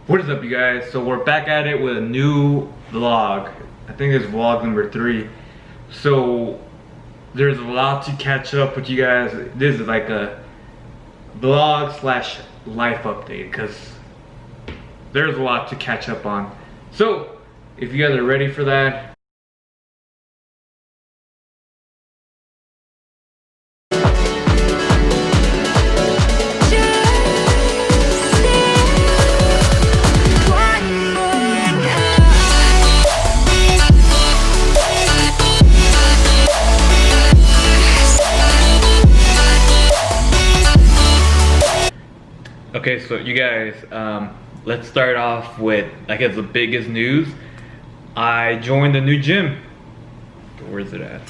What is up, you guys? So we're back at it with a new vlog. I think it's vlog number 3. So there's a lot to catch up with you guys. This is like a vlog slash life update because there's a lot to catch up on. So if you guys are ready for that, okay, so you guys, let's start off with, I guess, the biggest news. I joined a new gym. Where is it at?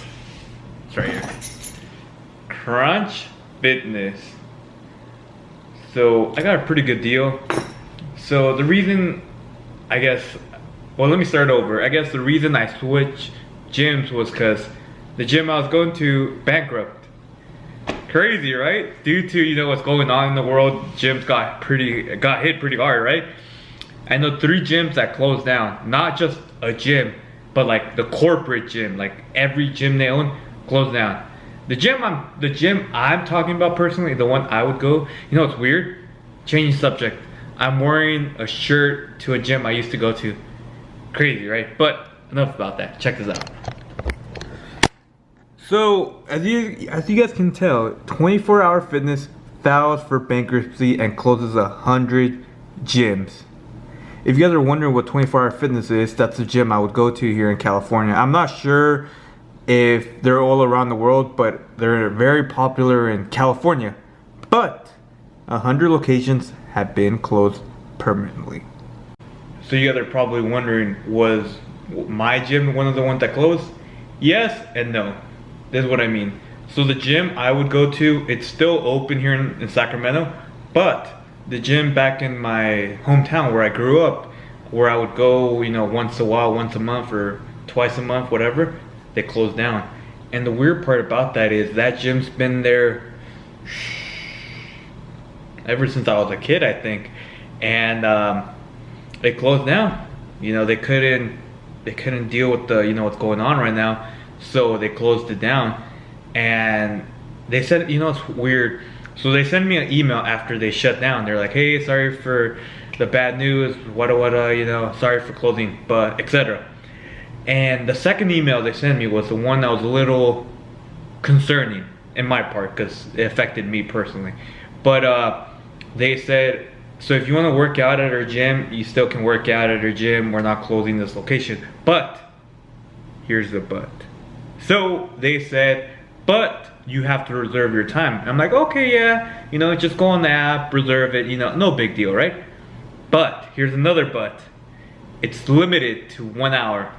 It's right here. Crunch Fitness. So I got a pretty good deal. So the reason, I guess, well, let me start over. I guess the reason I switched gyms was because the gym I was going to bankrupt. Crazy, right? Due to, you know, what's going on in the world, gyms got hit pretty hard, right? I know 3 gyms that closed down. Not just a gym, but like the corporate gym, like every gym they own closed down. The gym I'm talking about personally, the one I would go, you know, it's weird. Changing subject. I'm wearing a shirt to a gym I used to go to. Crazy, right? But enough about that. Check this out. So, as you guys can tell, 24 Hour Fitness files for bankruptcy and closes 100 gyms. If you guys are wondering what 24 Hour Fitness is, that's the gym I would go to here in California. I'm not sure if they're all around the world, but they're very popular in California. But 100 locations have been closed permanently. So you guys are probably wondering, was my gym one of the ones that closed? Yes and no. This is what I mean. So the gym I would go to, it's still open here in Sacramento, but the gym back in my hometown where I grew up, where I would go, you know, once a while, once a month or twice a month, whatever, they closed down. And the weird part about that is that gym's been there ever since I was a kid, I think. And they closed down. You know, they couldn't deal with the, you know, what's going on right now. So they closed it down, and they said, you know, it's weird. So they sent me an email after they shut down. They're like, hey, sorry for the bad news, you know, sorry for closing, but etc. And the second email they sent me was the one that was a little concerning in my part because it affected me personally. But they said, so if you want to work out at our gym, you still can work out at our gym. We're not closing this location. But here's the but. So they said, but you have to reserve your time. I'm like, okay, yeah, you know, just go on the app, reserve it, you know, no big deal, right? But here's another but. It's limited to 1 hour.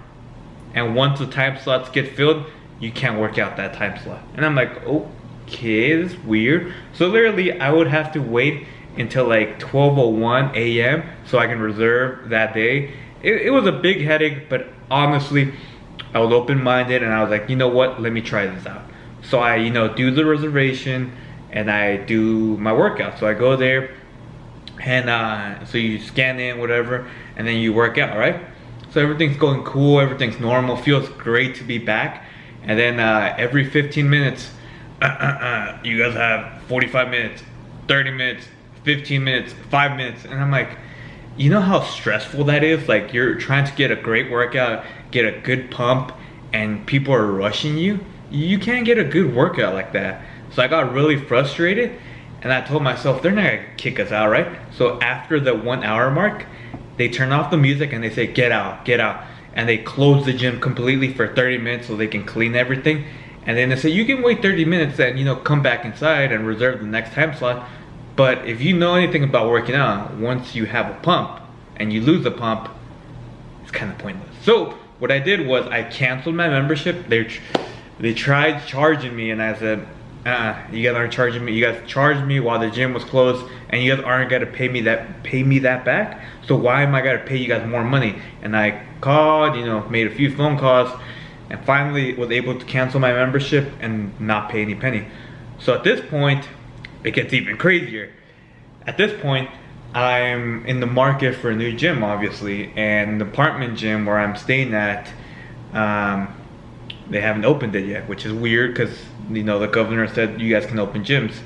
And once the time slots get filled, you can't work out that time slot. And I'm like, okay, this is weird. So literally, I would have to wait until like 12:01 a.m. so I can reserve that day. It was a big headache, but honestly, I was open-minded and I was like, you know what, let me try this out. So I, you know, do the reservation and I do my workout. So I go there and so you scan in, whatever, and then you work out, right? So everything's going cool, everything's normal, feels great to be back. And then every 15 minutes, you guys have 45 minutes, 30 minutes, 15 minutes, 5 minutes. And I'm like, you know how stressful that is? Like, you're trying to get a great workout, get a good pump, and people are rushing you. You can't get a good workout like that. So I got really frustrated, and I told myself, they're not gonna kick us out, right? So after the 1 hour mark, they turn off the music and they say, get out, get out. And they close the gym completely for 30 minutes so they can clean everything. And then they say, you can wait 30 minutes and, you know, come back inside and reserve the next time slot. But if you know anything about working out, once you have a pump and you lose the pump, it's kind of pointless. So what I did was I canceled my membership. They tried charging me, and I said, you guys aren't charging me. You guys charged me while the gym was closed, and you guys aren't gonna pay me that back. So why am I gonna pay you guys more money? And I called, you know, made a few phone calls, and finally was able to cancel my membership and not pay any penny. So at this point, it gets even crazier. At this point, I'm in the market for a new gym, obviously, and the apartment gym where I'm staying at, um, they haven't opened it yet, which is weird because the governor said you guys can open gyms,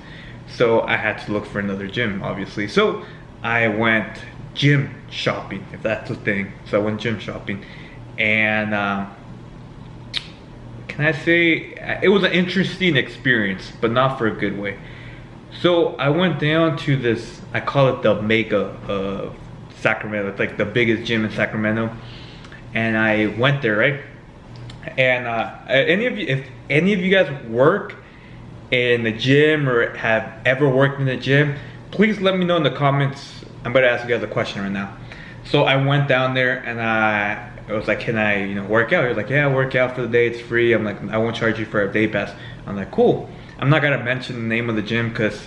so I had to look for another gym, obviously. So I went gym shopping, if that's a thing. So I went gym shopping, and can I say it was an interesting experience, but not for a good way. So I went down to this, I call it the Mega of Sacramento. It's like the biggest gym in Sacramento. And I went there, right? And if any of you guys work in the gym or have ever worked in the gym, please let me know in the comments. I'm about to ask you guys a question right now. So I went down there and I was like, can I, work out? He was like, yeah, work out for the day. It's free. I'm like, I won't charge you for a day pass. I'm like, cool. I'm not gonna mention the name of the gym because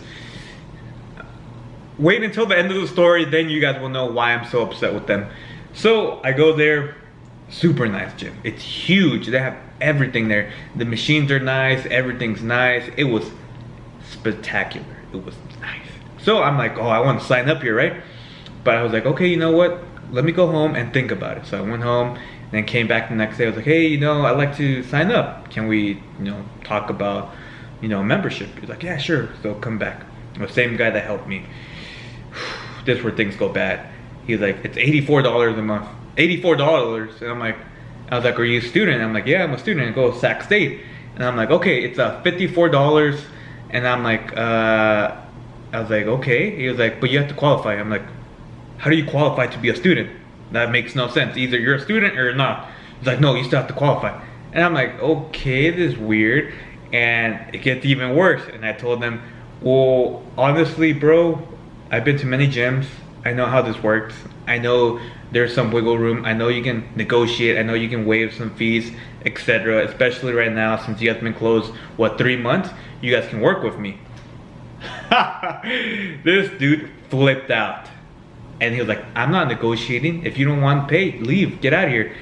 wait until the end of the story, then you guys will know why I'm so upset with them. So I go there, super nice gym. It's huge. They have everything there. The machines are nice, everything's nice. It was spectacular. It was nice. So I'm like, oh, I want to sign up here, right? But I was like, okay, you know what? Let me go home and think about it. So I went home and then came back the next day. I was like, hey, I'd like to sign up. Can we, talk about membership? He's like, yeah, sure. So come back. The same guy that helped me. This is where things go bad. He's like, it's $84 a month. $84. And I was like, are you a student? I'm like, yeah, I'm a student. I go Sac State. And I'm like, okay, it's $54. And I'm like, I was like, okay. He was like, but you have to qualify. I'm like, how do you qualify to be a student? That makes no sense. Either you're a student or you're not. He's like, no, you still have to qualify. And I'm like, okay, this is weird. And it gets even worse. And I told them, well, honestly, bro, I've been to many gyms. I know how this works. I know there's some wiggle room. I know you can negotiate. I know you can waive some fees, etc. Especially right now, since you guys have been closed, 3 months? You guys can work with me. This dude flipped out. And he was like, I'm not negotiating. If you don't want to pay, leave. Get out of here.